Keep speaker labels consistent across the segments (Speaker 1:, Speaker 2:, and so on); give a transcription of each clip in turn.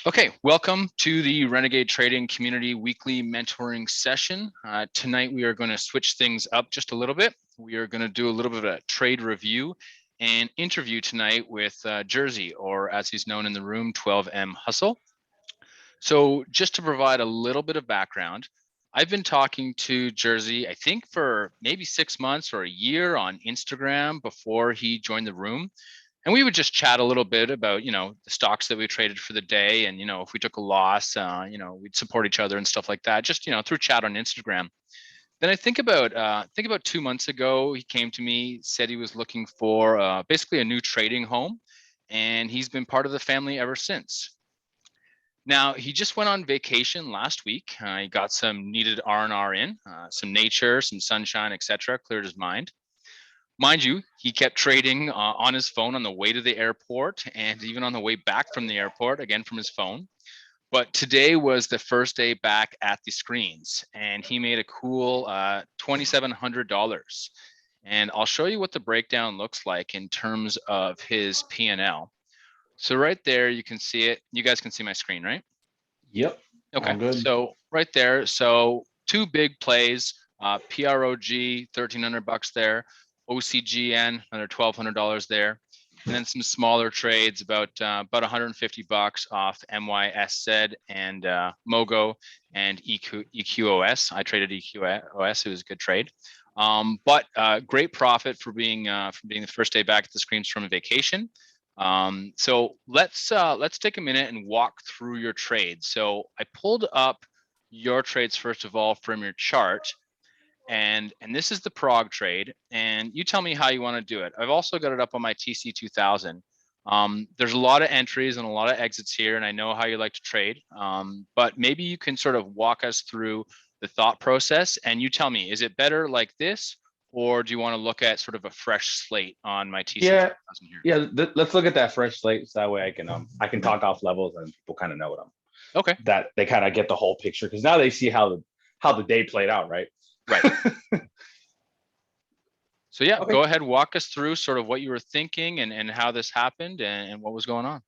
Speaker 1: Okay, welcome to the Renegade Trading Community Weekly Mentoring Session. Tonight we are going to switch things up just a little bit. We are going to do a little bit of a trade review and interview tonight with Jersey, or as he's known in the room, 12M Hustle. So just to provide a little bit of background, I've been talking to Jersey, I think for maybe 6 months or a year on Instagram before he joined the room. And we would just chat a little bit about, the stocks that we traded for the day. And, if we took a loss, we'd support each other and stuff like that, just, through chat on Instagram. Then I think about 2 months ago, he came to me, said he was looking for basically a new trading home. And he's been part of the family ever since. Now, he just went on vacation last week. He got some needed R&R in, some nature, some sunshine, etc., cleared his mind. Mind you, he kept trading on his phone on the way to the airport and even on the way back from the airport, again from his phone. But today was the first day back at the screens, and he made a cool $2,700. And I'll show you what the breakdown looks like in terms of his P&L. So right there, you can see it. You guys can see my screen, right?
Speaker 2: Yep.
Speaker 1: Okay. So right there, so two big plays, PROG, $1,300 there. OCGN, another $1,200 there, and then some smaller trades, about $150 off MYSZ and Mogo and EQOS. I traded EQOS; it was a good trade, but great profit for being the first day back at the screens from a vacation. So let's take a minute and walk through your trades. So I pulled up your trades first of all from your chart. And this is the prog trade, and you tell me how you want to do it. I've also got it up on my TC2000. There's a lot of entries and a lot of exits here, and I know how you like to trade, but maybe you can sort of walk us through the thought process, and you tell me, is it better like this, or do you want to look at sort of a fresh slate on my TC2000 here?
Speaker 2: Yeah, let's look at that fresh slate, so that way I can talk off levels and people kind of know what
Speaker 1: Okay.
Speaker 2: that they kind of get the whole picture, because now they see how the day played out, right?
Speaker 1: Right. So yeah, okay. Go ahead, walk us through sort of what you were thinking and how this happened and what was going on.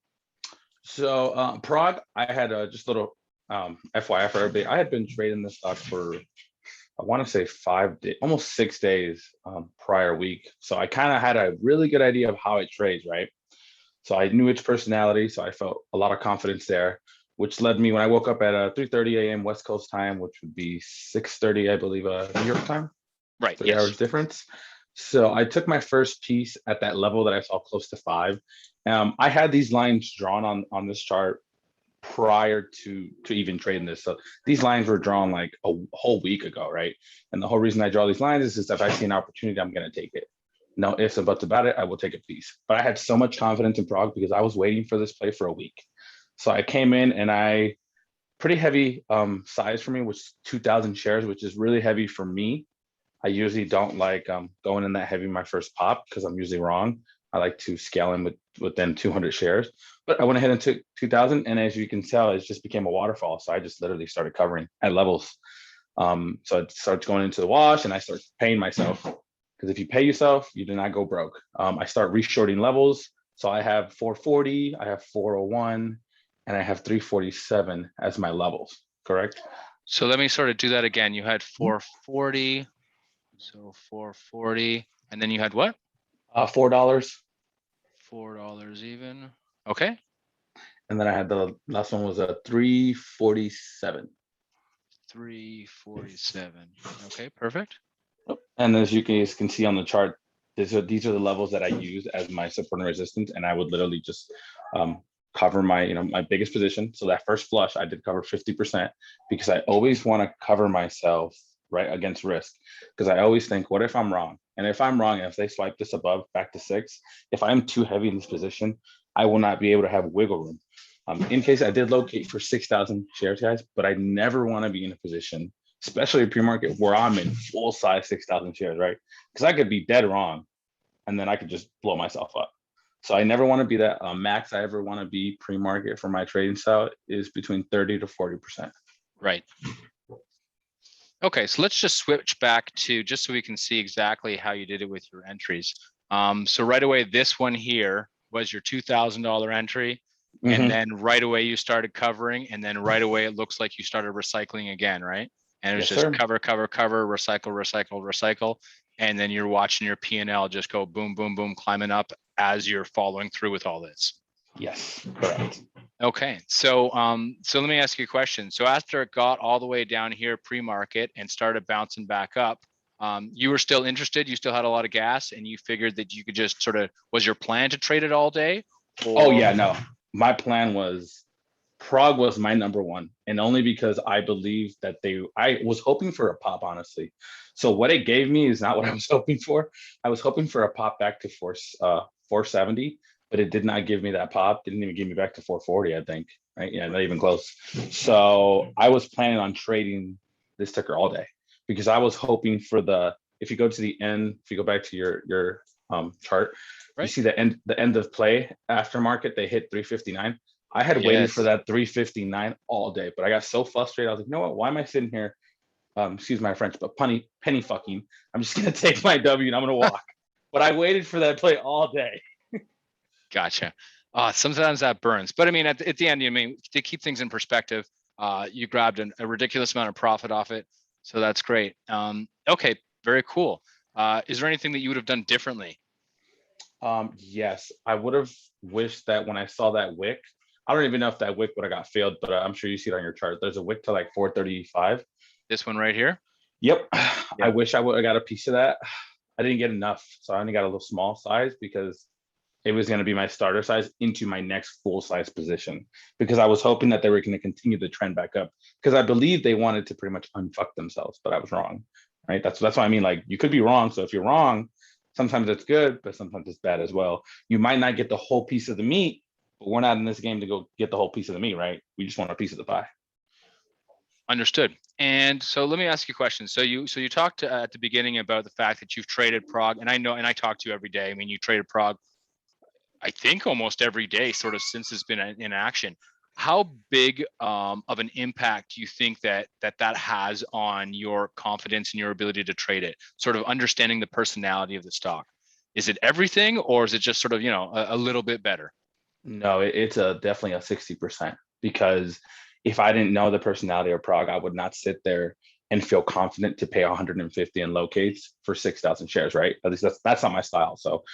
Speaker 2: So Prague, I had just a little FYI for everybody. I had been trading this stock for, I want to say 5 days, almost 6 days prior week. So I kind of had a really good idea of how it trades, right? So I knew its personality, so I felt a lot of confidence there, which led me when I woke up at 3:30 a.m. West Coast time, which would be 6:30, I believe, New York time.
Speaker 1: Right.
Speaker 2: 3 hours difference. So I took my first piece at that level that I saw close to 5. I had these lines drawn on this chart prior to even trading this. So these lines were drawn like a whole week ago, right? And the whole reason I draw these lines is if I see an opportunity, I'm going to take it. No ifs and buts about it, I will take a piece. But I had so much confidence in Prague because I was waiting for this play for a week. So I came in and pretty heavy size for me was 2,000 shares, which is really heavy for me. I usually don't like going in that heavy my first pop because I'm usually wrong. I like to scale in within 200 shares. But I went ahead and took 2,000, and as you can tell, it just became a waterfall. So I just literally started covering at levels. So it starts going into the wash, and I start paying myself. Because if you pay yourself, you do not go broke. I start reshorting levels. So I have 440, I have 401, and I have 347 as my levels, correct?
Speaker 1: So let me sort of do that again. You had 440, so 440, and then you had what?
Speaker 2: $4.
Speaker 1: $4 even. Okay.
Speaker 2: And then I had the last one was a 347.
Speaker 1: 347. Okay, perfect.
Speaker 2: And as you guys can see on the chart, these are the levels that I use as my support and resistance, and I would literally just cover my my biggest position. So that first flush, I did cover 50% because I always want to cover myself right against risk, because I always think, what if I'm wrong? And if I'm wrong, if they swipe this above back to 6, if I'm too heavy in this position, I will not be able to have wiggle room. In case I did locate for 6,000 shares, guys, but I never want to be in a position, especially a pre-market, where I'm in full size 6,000 shares, right? Because I could be dead wrong, and then I could just blow myself up. So I never want to be that. Max I ever want to be pre-market for my trading style is between 30 to 40%.
Speaker 1: Right. Okay, so let's just switch back to just so we can see exactly how you did it with your entries. So right away, this one here was your $2,000 entry. and
Speaker 2: Hmm.
Speaker 1: then right away you started covering, and then right away it looks like you started recycling again, right? And it was
Speaker 2: Yes,
Speaker 1: just
Speaker 2: sir.
Speaker 1: cover, cover, cover, recycle, recycle, recycle. And then you're watching your P&L just go boom, boom, boom, climbing up as you're following through with all this.
Speaker 2: Yes, correct.
Speaker 1: Okay, so let me ask you a question. So after it got all the way down here pre-market and started bouncing back up, you were still interested. You still had a lot of gas, and you figured that you could just sort of, was your plan to trade it all day,
Speaker 2: Oh
Speaker 1: or
Speaker 2: yeah, no. My plan was Prague was my number one, and only because I believe that I was hoping for a pop, honestly. So what it gave me is not what I was hoping for. I was hoping for a pop back to 470, but it did not give me that pop. Didn't even give me back to 440, I think. Right? Yeah, not even close. So I was planning on trading this ticker all day because I was hoping for if you go to the end, if you go back to your chart, you
Speaker 1: right?
Speaker 2: see the end of play aftermarket, they hit 359. I had waited for
Speaker 1: Yes,
Speaker 2: that 359 all day, but I got so frustrated. I was like, you know what? Why am I sitting here? Excuse my French, but penny fucking. I'm just gonna take my W and I'm gonna walk. But I waited for that play all day.
Speaker 1: gotcha. Sometimes that burns, but I mean, at the end, to keep things in perspective, you grabbed a ridiculous amount of profit off it, so that's great. Okay, very cool. Is there anything that you would have done differently?
Speaker 2: Yes, I would have wished that when I saw that wick, I don't even know if that wick would have got failed, but I'm sure you see it on your chart. There's a wick to like 435.
Speaker 1: This one right here?
Speaker 2: Yep. I
Speaker 1: Yeah.
Speaker 2: wish I would have got a piece of that. I didn't get enough, so I only got a little small size because it was going to be my starter size into my next full size position because I was hoping that they were going to continue the trend back up because I believe they wanted to pretty much unfuck themselves, but I was wrong. Right. That's what I mean. Like you could be wrong. So if you're wrong, sometimes it's good, but sometimes it's bad as well. You might not get the whole piece of the meat, but we're not in this game to go get the whole piece of the meat, right? We just want a piece of the pie.
Speaker 1: Understood. And so let me ask you a question. So you talked at the beginning about the fact that you've traded Prague, and I know, and I talk to you every day. I mean, you traded Prague, I think almost every day, sort of since it's been in action. How big of an impact do you think that has on your confidence and your ability to trade it? Sort of understanding the personality of the stock. Is it everything, or is it just sort of a little bit better?
Speaker 2: No, it's definitely a 60% because if I didn't know the personality of Prague, I would not sit there and feel confident to pay 150 in locates for 6,000 shares, right? At least that's not my style. So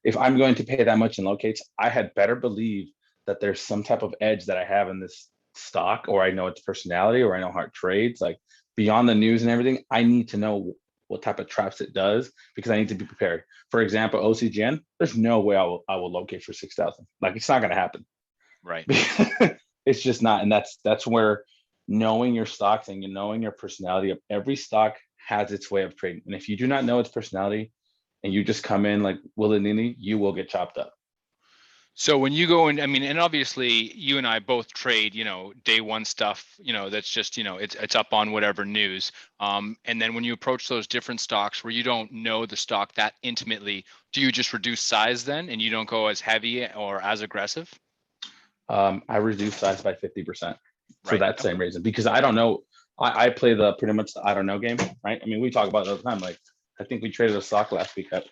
Speaker 2: if I'm going to pay that much in locates, I had better believe that there's some type of edge that I have in this stock, or I know its personality, or I know how it trades. Like beyond the news and everything, I need to know what type of traps it does because I need to be prepared. For example, OCGN, there's no way I will locate for 6,000. Like it's not going to happen.
Speaker 1: Right.
Speaker 2: It's just not, and that's where knowing your stocks and knowing your personality of every stock has its way of trading. And if you do not know its personality and you just come in like willy nilly, you will get chopped up.
Speaker 1: So when you go in, I mean, and obviously you and I both trade, day one stuff, that's just, it's up on whatever news. And then when you approach those different stocks where you don't know the stock that intimately, do you just reduce size then and you don't go as heavy or as aggressive?
Speaker 2: I reduced size by 50% for
Speaker 1: Right.
Speaker 2: that
Speaker 1: Okay.
Speaker 2: same reason because I don't know. I play the pretty much the I don't know game, right? I mean, we talk about it all the time. Like I think we traded a stock last week that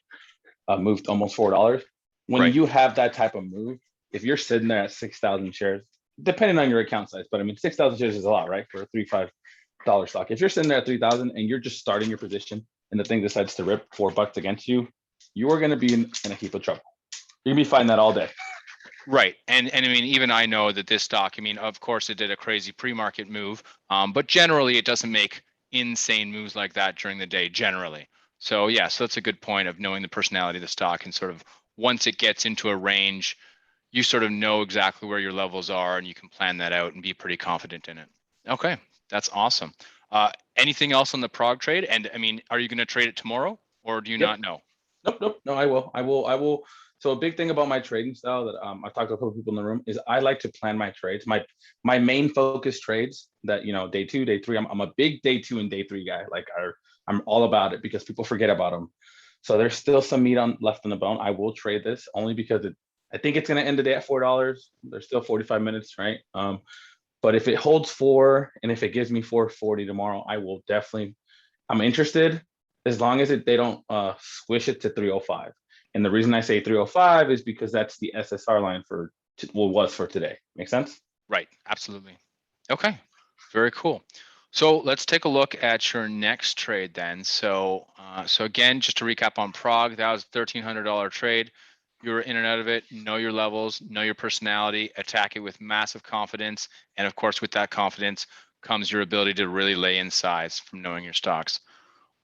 Speaker 2: moved almost $4. When
Speaker 1: Right.
Speaker 2: you have that type of move, if you're sitting there at 6,000 shares, depending on your account size, but I mean 6,000 shares is a lot, right? For a $3-5 stock. If you're sitting there at 3,000 and you're just starting your position and the thing decides to rip $4 against you, you are going to be in a heap of trouble. You're gonna be fighting that all day.
Speaker 1: Right. And I mean, even I know that this stock, I mean, of course it did a crazy pre-market move, but generally it doesn't make insane moves like that during the day generally. So yeah, so that's a good point of knowing the personality of the stock and sort of once it gets into a range, you sort of know exactly where your levels are and you can plan that out and be pretty confident in it. Okay, that's awesome. Anything else on the prog trade? And I mean, are you going to trade it tomorrow or do you
Speaker 2: Yep.
Speaker 1: not know?
Speaker 2: Nope. Nope. No, I will. So a big thing about my trading style that I've talked to a couple of people in the room is I like to plan my trades. My main focus trades that day two, day three. I'm a big day two and day three guy. Like I'm all about it because people forget about them. So there's still some meat left on the bone. I will trade this only because I think it's going to end the day at $4. There's still 45 minutes, right? But if it holds four and if it gives me 440 tomorrow, I will definitely. I'm interested as long as they don't squish it to 305. And the reason I say 305 is because that's the SSR line for what was for today. Make sense?
Speaker 1: Right. Absolutely. Okay. Very cool. So let's take a look at your next trade then. So, so again, just to recap on Prague, that was $1,300 trade. You were in and out of it, know your levels, know your personality, attack it with massive confidence. And of course, with that confidence comes your ability to really lay in size from knowing your stocks.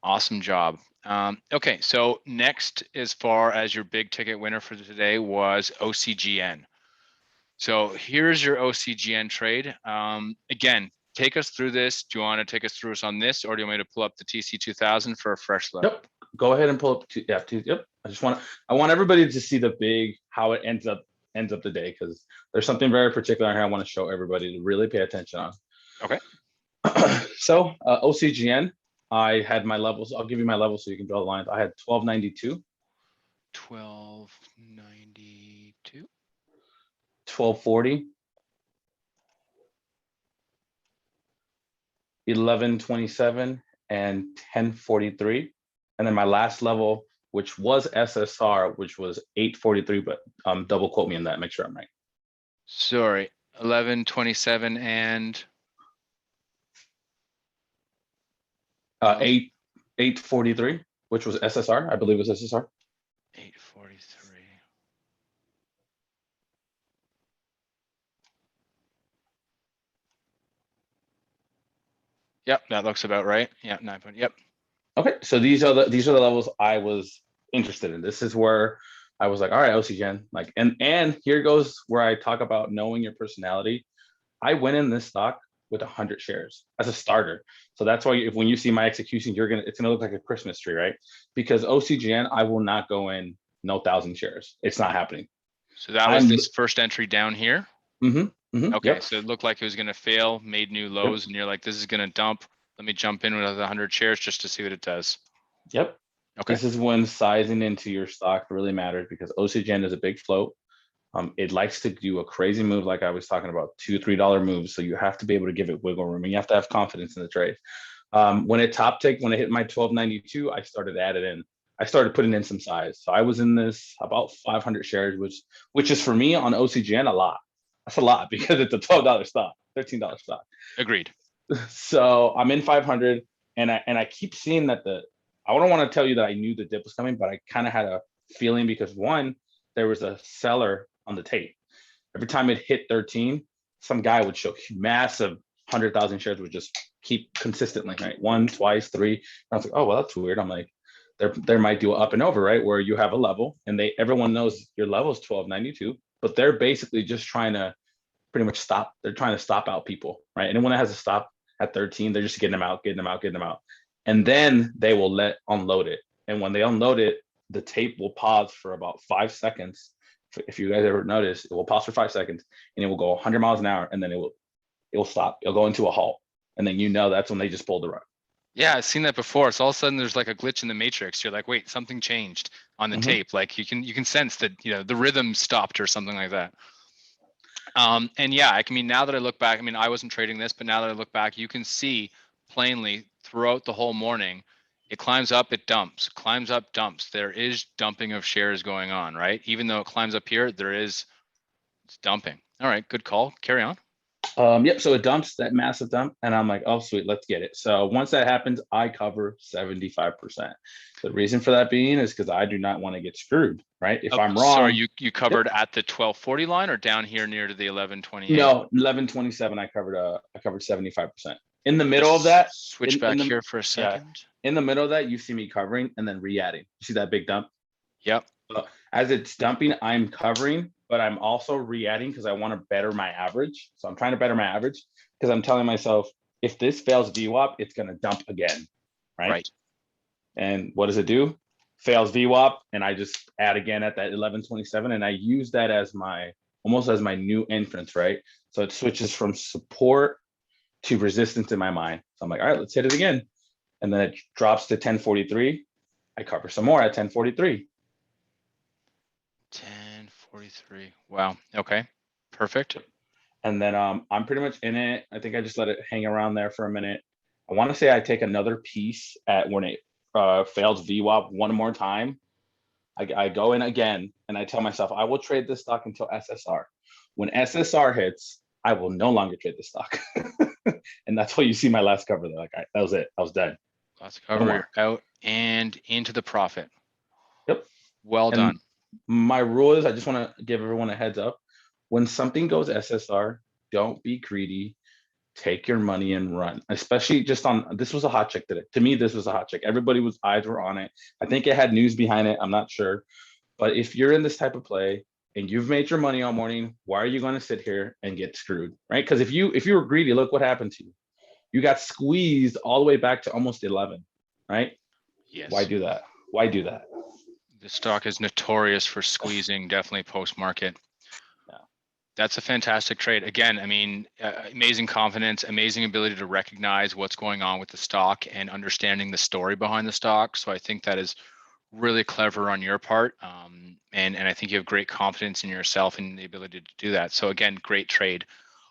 Speaker 1: Awesome job. Okay, so next, as far as your big ticket winner for today was OCGN. So here's your OCGN trade. Again, take us through this. Do you want to take us through us on this, or do you want me to pull up the TC2000 for a fresh look?
Speaker 2: Yep. Go ahead and pull up. Yep. I want everybody to see the big how it ends up the day, because there's something very particular here I want to show everybody to really pay attention on.
Speaker 1: Okay.
Speaker 2: So OCGN, I had my levels. I'll give you my levels so you can draw the lines. I had 1292,
Speaker 1: 1292,
Speaker 2: 1240, 1127, and 1043. And then my last level, which was SSR, which was 843, but double quote me on that, make sure I'm right.
Speaker 1: Sorry, 1127 and
Speaker 2: 843, which was SSR. I believe it was SSR.
Speaker 1: 843. Yep, that looks about right. Yeah, 9 point. Yep.
Speaker 2: Okay, so these are the levels I was interested in. This is where I was like, all right, OCGen, like, and here goes where I talk about knowing your personality. I went in this stock with 100 shares as a starter. So that's why when you see my execution, it's gonna look like a Christmas tree, right? Because OCGN, I will not go in no 1,000 shares. It's not happening.
Speaker 1: So that was this first entry down here. Okay,
Speaker 2: yep.
Speaker 1: so it looked like it was going to fail, made new lows, and you're like, this is going to dump. Let me jump in with 100 shares just to see what it does.
Speaker 2: Yep.
Speaker 1: Okay.
Speaker 2: This is when sizing into your stock really matters, because OCGN is a big float. It likes to do a crazy move, like I was talking about, $2-3 moves. So you have to be able to give it wiggle room, and you have to have confidence in the trade. When it when it hit my 1292, I started putting in some size. So I was in this about 500 shares, which is for me on OCGN a lot. That's a lot because it's a $12 stock, $13 stock.
Speaker 1: Agreed.
Speaker 2: So I'm in 500, and I keep seeing that I don't want to tell you that I knew the dip was coming, but I kind of had a feeling, because one, there was a seller on the tape. Every time it hit 13, some guy would show massive 100,000 shares would just keep consistently, right? 1, twice, 3. And I was like, oh, well, that's weird. I'm like, there might do up and over, right? Where you have a level, and everyone knows your level is 1292, but they're basically just trying to pretty much stop. They're trying to stop out people, right? Anyone that has a stop at 13, they're just getting them out. And then they will unload it. And when they unload it, the tape will pause for about 5 seconds. If you guys ever notice, it will pause for 5 seconds, and it will go 100 miles an hour, and then it will stop. It'll go into a halt. And then that's when they just pulled the rug.
Speaker 1: Yeah, I've seen that before. So all of a sudden there's like a glitch in the matrix. You're like, wait, something changed on the tape. Like you can sense that, the rhythm stopped or something like that. And yeah, I mean, now that I look back, I mean, I wasn't trading this, but now that I look back, you can see plainly throughout the whole morning, it climbs up, it dumps, climbs up, dumps. There is dumping of shares going on, right? Even though it climbs up here, it's dumping. All right, good call. Carry on.
Speaker 2: Yep. So it dumps, that massive dump, and I'm like, oh, sweet, let's get it. So once that happens, I cover 75%. The reason for that being is because I do not want to get screwed, right? If I'm wrong.
Speaker 1: Sorry, you covered at the 1240 line or down here near to the 1128?
Speaker 2: No, 1127. I covered 75%. In the middle of that,
Speaker 1: switch back here for a second.
Speaker 2: Yeah, in the middle of that, you see me covering and then re-adding. You see that big dump?
Speaker 1: Yep.
Speaker 2: As it's dumping, I'm covering, but I'm also re-adding because I want to better my average. So I'm trying to better my average because I'm telling myself, if this fails VWAP, it's going to dump again, right? And what does it do? Fails VWAP, and I just add again at that 1127, and I use that as almost as my new entrance, right? So it switches from support to resistance in my mind. So I'm like, all right, let's hit it again. And then it drops to 1043. I cover some more at 1043.
Speaker 1: 1043. Wow. Okay. Perfect.
Speaker 2: And then I'm pretty much in it. I think I just let it hang around there for a minute. I want to say I take another piece at when it fails VWAP one more time. I go in again and I tell myself I will trade this stock until SSR. When SSR hits, I will no longer trade the stock. And that's why you see my last cover. Like that was it. I was done.
Speaker 1: Lots of
Speaker 2: No
Speaker 1: cover,
Speaker 2: more.
Speaker 1: you're out and into the profit.
Speaker 2: Yep.
Speaker 1: Well
Speaker 2: And
Speaker 1: done.
Speaker 2: my rule is I just want to give everyone a heads up. When something goes SSR, don't be greedy. Take your money and run. Especially just on this was a hot chick today. To me, this was a hot chick. Everybody was eyes were on it. I think it had news behind it. I'm not sure. But if you're in this type of play and you've made your money all morning, why are you going to sit here and get screwed? Right? Because if you were greedy, look what happened to you. You got squeezed all the way back to almost 11. Right? Why
Speaker 1: Yes.
Speaker 2: do that? Why do that?
Speaker 1: The stock is notorious for squeezing, definitely post market.
Speaker 2: Yeah.
Speaker 1: That's a fantastic trade. Again, I mean, amazing confidence, amazing ability to recognize what's going on with the stock and understanding the story behind the stock. So I think that is really clever on your part. And I think you have great confidence in yourself and the ability to do that. So again, great trade.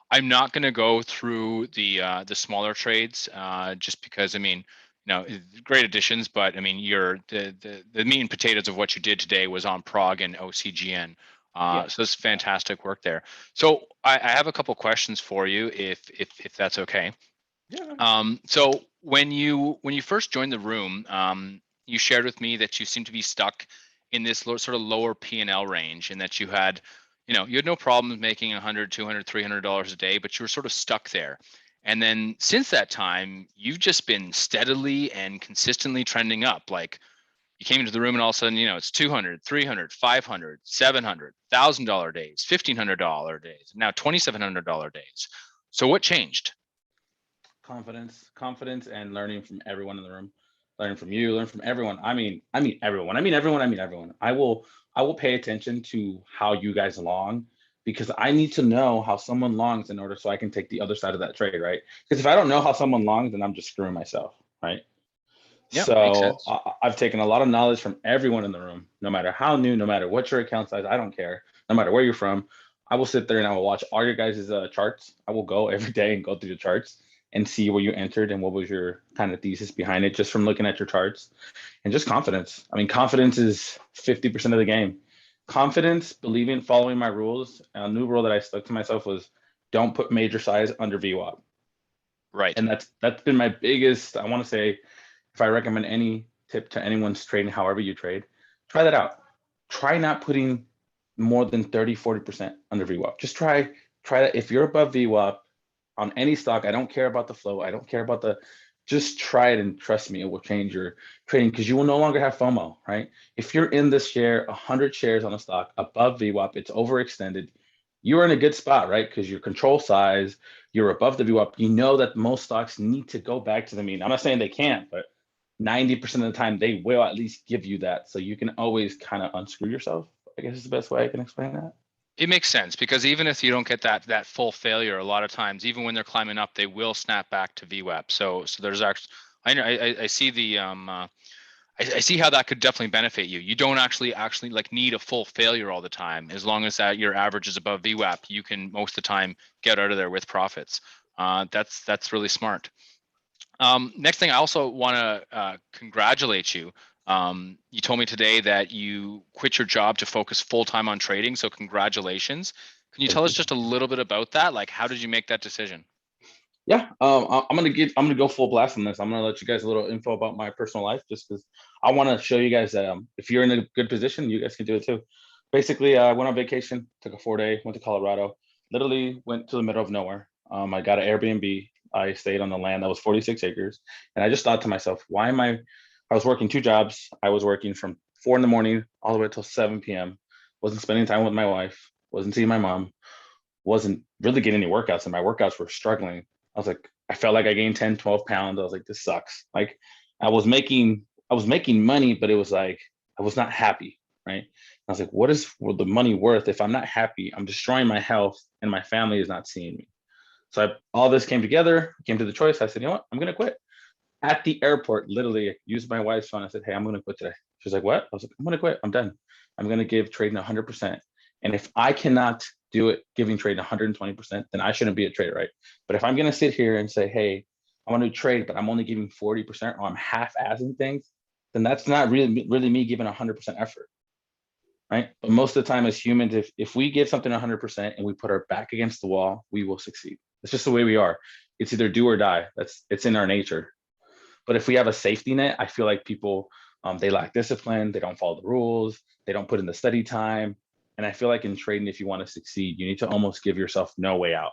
Speaker 1: I'm not going to go through the smaller trades just because I mean, great additions, but I mean, the meat and potatoes of what you did today was on Prog and OCGN.
Speaker 2: Yeah.
Speaker 1: So it's fantastic work there. So I have a couple questions for you, if that's okay.
Speaker 2: Yeah.
Speaker 1: So when you first joined the room, you shared with me that you seem to be stuck in this sort of lower P&L range, and that you had no problems making 100, 200, $300 a day, but you were sort of stuck there. And then since that time, you've just been steadily and consistently trending up. Like you came into the room and all of a sudden, it's 200, 300, 500, 700, $1,000 days, $1,500 days, now $2,700 days. So what changed?
Speaker 2: Confidence, and learning from everyone in the room, learning from you, learn from everyone. I mean everyone. I mean everyone. I mean everyone. I will pay attention to how you guys long because I need to know how someone longs in order so I can take the other side of that trade, right? Because if I don't know how someone longs, then I'm just screwing myself, right?
Speaker 1: Yeah, makes
Speaker 2: So
Speaker 1: sense.
Speaker 2: I've taken a lot of knowledge from everyone in the room, no matter how new, no matter what your account size, I don't care, no matter where you're from. I will sit there and I will watch all your guys' charts. I will go every day and go through the charts and see where you entered and what was your kind of thesis behind it just from looking at your charts and just confidence. I mean, confidence is 50% of the game. Confidence, believing, following my rules. A new rule that I stuck to myself was don't put major size under VWAP.
Speaker 1: Right.
Speaker 2: And that's been my biggest, I want to say, if I recommend any tip to anyone's trading, however you trade, try that out. Try not putting more than 30, 40% under VWAP. Just try that. If you're above VWAP on any stock, I don't care about the flow. I don't care about just try it and trust me, it will change your trading because you will no longer have FOMO, right? If you're in this share, 100 shares on a stock above VWAP, it's overextended. You're in a good spot, right? Because your control size, you're above the VWAP. You know that most stocks need to go back to the mean. I'm not saying they can't, but 90% of the time they will at least give you that. So you can always kind of unscrew yourself, I guess is the best way I can explain that.
Speaker 1: It makes sense because even if you don't get that full failure, a lot of times, even when they're climbing up, they will snap back to VWAP. So there's actually, I know I see I see how that could definitely benefit you. You don't actually like need a full failure all the time. As long as that your average is above VWAP, you can most of the time get out of there with profits. That's really smart. Next thing, I also want to congratulate you. You told me today that you quit your job to focus full time on trading. So congratulations. Can you tell
Speaker 2: Thank
Speaker 1: us
Speaker 2: you.
Speaker 1: just a little bit about that? Like, how did you make that decision?
Speaker 2: Yeah, I'm gonna go full blast on this. I'm gonna let you guys a little info about my personal life, just because I want to show you guys that if you're in a good position, you guys can do it too. Basically, I went on vacation, took a 4 day, went to Colorado. Literally went to the middle of nowhere. I got an Airbnb. I stayed on the land that was 46 acres, and I just thought to myself, why am I? I was working two jobs. I was working from 4 in the morning all the way till 7 p.m. Wasn't spending time with my wife. Wasn't seeing my mom. Wasn't really getting any workouts, and my workouts were struggling. I was like, I felt like I gained 10, 12 pounds. I was like, this sucks. Like I was making money, but it was like I was not happy. Right. I was like, what is the money worth if I'm not happy? I'm destroying my health and my family is not seeing me. So all this came together, came to the choice. I said, you know what? I'm gonna quit. At the airport, literally I used my wife's phone. I said, hey, I'm gonna quit today. She's like, what? I was like, I'm gonna quit. I'm done. I'm gonna give trading 100%. And if I cannot do it giving trading 120%, then I shouldn't be a trader, right? But if I'm gonna sit here and say, hey, I want to trade, but I'm only giving 40% or I'm half-assing things, then that's not really me giving 100% effort. right? But most of the time as humans, if we give something 100% and we put our back against the wall, we will succeed. It's just the way we are. It's either do or die. It's in our nature. But if we have a safety net, I feel like people, they lack discipline, they don't follow the rules, they don't put in the study time. And I feel like in trading, if you want to succeed, you need to almost give yourself no way out.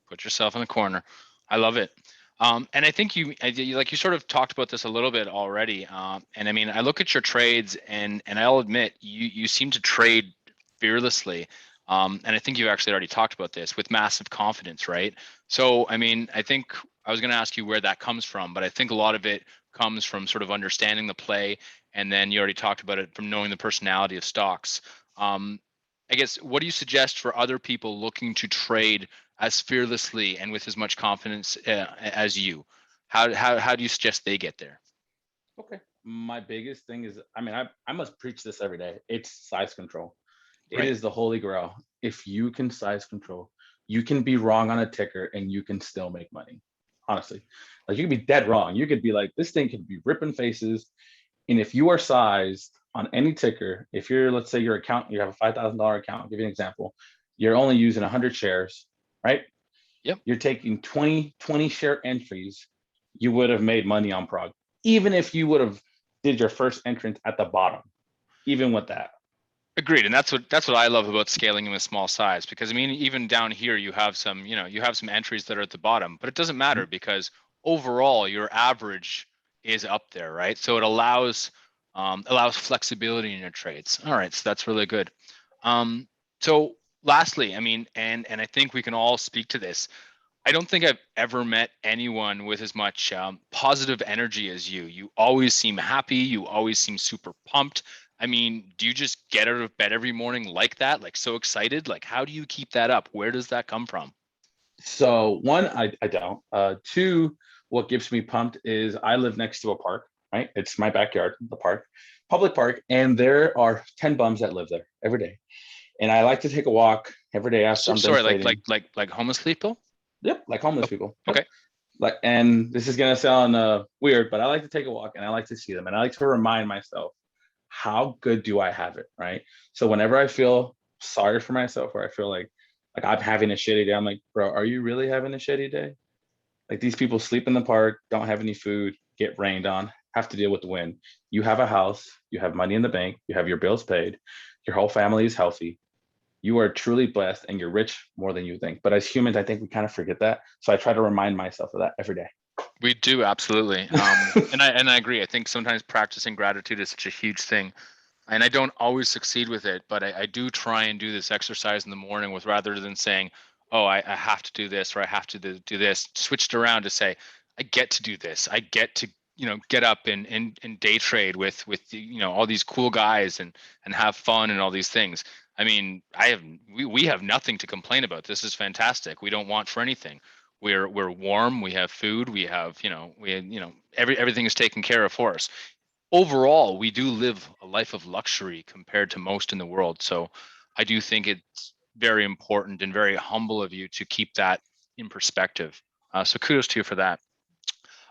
Speaker 1: Put yourself in the corner. I love it. And I think like you sort of talked about this a little bit already. And I mean, I look at your trades, and I'll admit you seem to trade fearlessly. And I think you actually already talked about this with massive confidence, right? So I mean, I think I was going to ask you where that comes from, but I think a lot of it comes from sort of understanding the play, and then you already talked about it from knowing the personality of stocks. I guess, what do you suggest for other people looking to trade as fearlessly and with as much confidence as you? How do you suggest they get there?
Speaker 2: Okay. My biggest thing is, I mean, I must preach this every day. It's size control. It
Speaker 1: Right.
Speaker 2: is the holy grail. If you can size control, you can be wrong on a ticker and you can still make money. Honestly, like you could be dead wrong. You could be like, this thing could be ripping faces. And if you are sized on any ticker, if you're, let's say your account, you have a $5,000 account, I'll give you an example, you're only using 100 shares, right?
Speaker 1: Yep.
Speaker 2: You're taking 20 share entries, you would have made money on prog. Even if you would have did your first entrance at the bottom, even with that.
Speaker 1: Agreed. And that's what I love about scaling in a small size, because I mean, even down here you have some, you have some entries that are at the bottom, but it doesn't matter because overall your average is up there, right? So it allows flexibility in your trades. All right, so that's really good. So lastly, I mean, and I think we can all speak to this. I don't think I've ever met anyone with as much positive energy as you. You always seem happy. You always seem super pumped. I mean, do you just get out of bed every morning like that, like so excited? Like, how do you keep that up? Where does that come from?
Speaker 2: So one, I don't. Two, what gets me pumped is I live next to a park, right? It's my backyard, the park, public park, and there are 10 bums that live there every day. And I like to take a walk every day after
Speaker 1: So
Speaker 2: I'm done
Speaker 1: sorry, like
Speaker 2: trading.
Speaker 1: like like like homeless people?
Speaker 2: Yep, like homeless
Speaker 1: Oh,
Speaker 2: people. Yep.
Speaker 1: okay.
Speaker 2: Like, and this is gonna sound weird, but I like to take a walk and I like to see them and I like to remind myself, how good do I have it, right? So whenever I feel sorry for myself or I feel like I'm having a shitty day, I'm like, bro, are you really having a shitty day? Like these people sleep in the park, don't have any food, get rained on, have to deal with the wind. You have a house, you have money in the bank, you have your bills paid, your whole family is healthy. You are truly blessed and you're rich more than you think. But as humans, I think we kind of forget that. So I try to remind myself of that every day.
Speaker 1: We do, absolutely. And I agree. I think sometimes practicing gratitude is such a huge thing. And I don't always succeed with it, but I do try and do this exercise in the morning with, rather than saying, oh, I have to do this or I have to do this, switched around to say, I get to do this. I get to, get up and day trade with all these cool guys and have fun and all these things. I mean, we have nothing to complain about. This is fantastic. We don't want for anything. We're warm. We have food. We have, everything is taken care of for us. Overall, we do live a life of luxury compared to most in the world. So I do think it's very important and very humble of you to keep that in perspective. So kudos to you for that.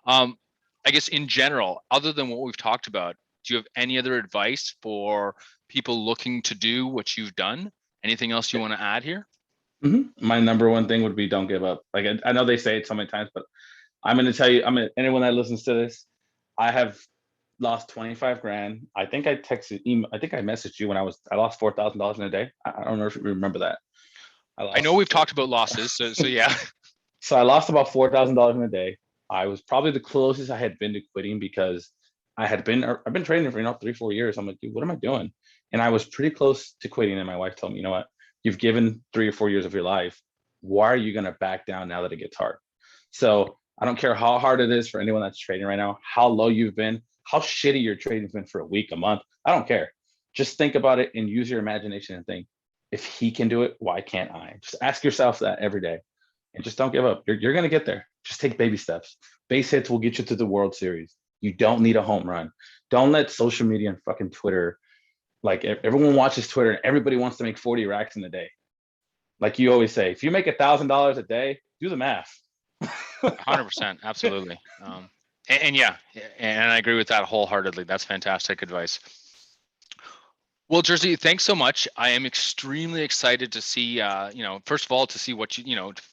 Speaker 1: Um, I guess in general, other than what we've talked about, do you have any other advice for people looking to do what you've done? Anything else you want to add here?
Speaker 2: My number one thing would be don't give up. Like I know they say it so many times, but I'm going to tell you, anyone that listens to this, I have lost 25 grand. I think I texted, email, I think I messaged you when I lost $4,000 in a day. I don't know if you remember that. I
Speaker 1: I know
Speaker 2: lost
Speaker 1: we've talked about losses, so yeah.
Speaker 2: So I lost about $4,000 in a day. I was probably the closest I had been to quitting because I've been training for 3-4 years. I'm like, dude, what am I doing? And I was pretty close to quitting. And my wife told me, you know what? You've given 3 or 4 years of your life. Why are you gonna back down now that it gets hard? So I don't care how hard it is for anyone that's trading right now, how low you've been, how shitty your trading's been for a week, a month. I don't care. Just think about it and use your imagination and think, if he can do it, why can't I? Just ask yourself that every day and just don't give up. You're going to get there. Just take baby steps. Base hits will get you to the World Series. You don't need a home run. Don't let social media and fucking Twitter, like everyone watches Twitter and everybody wants to make 40 racks in a day. Like you always say, if you make $1,000 a day, do the math.
Speaker 1: 100%, absolutely. And yeah, and I agree with that wholeheartedly. That's fantastic advice. Well, Jersey, thanks so much. I am extremely excited to see, first of all, to see what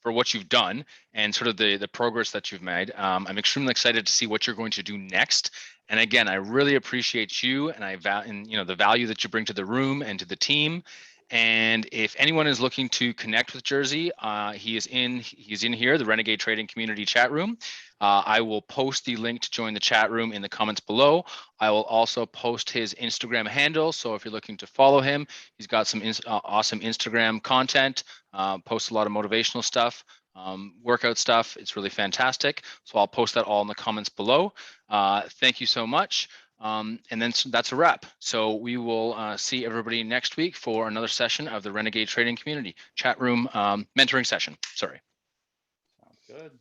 Speaker 1: for what you've done and sort of the progress that you've made. I'm extremely excited to see what you're going to do next. And again, I really appreciate you, and the value that you bring to the room and to the team. And if anyone is looking to connect with Jersey, he's in here, the Renegade Trading Community chat room. I will post the link to join the chat room in the comments below. I will also post his Instagram handle. So if you're looking to follow him, he's got some awesome Instagram content, posts a lot of motivational stuff, workout stuff. It's really fantastic. So I'll post that all in the comments below. Thank you so much. And then that's a wrap. So we will see everybody next week for another session of the Renegade Trading Community chat room mentoring session. Sorry.
Speaker 2: Sounds good.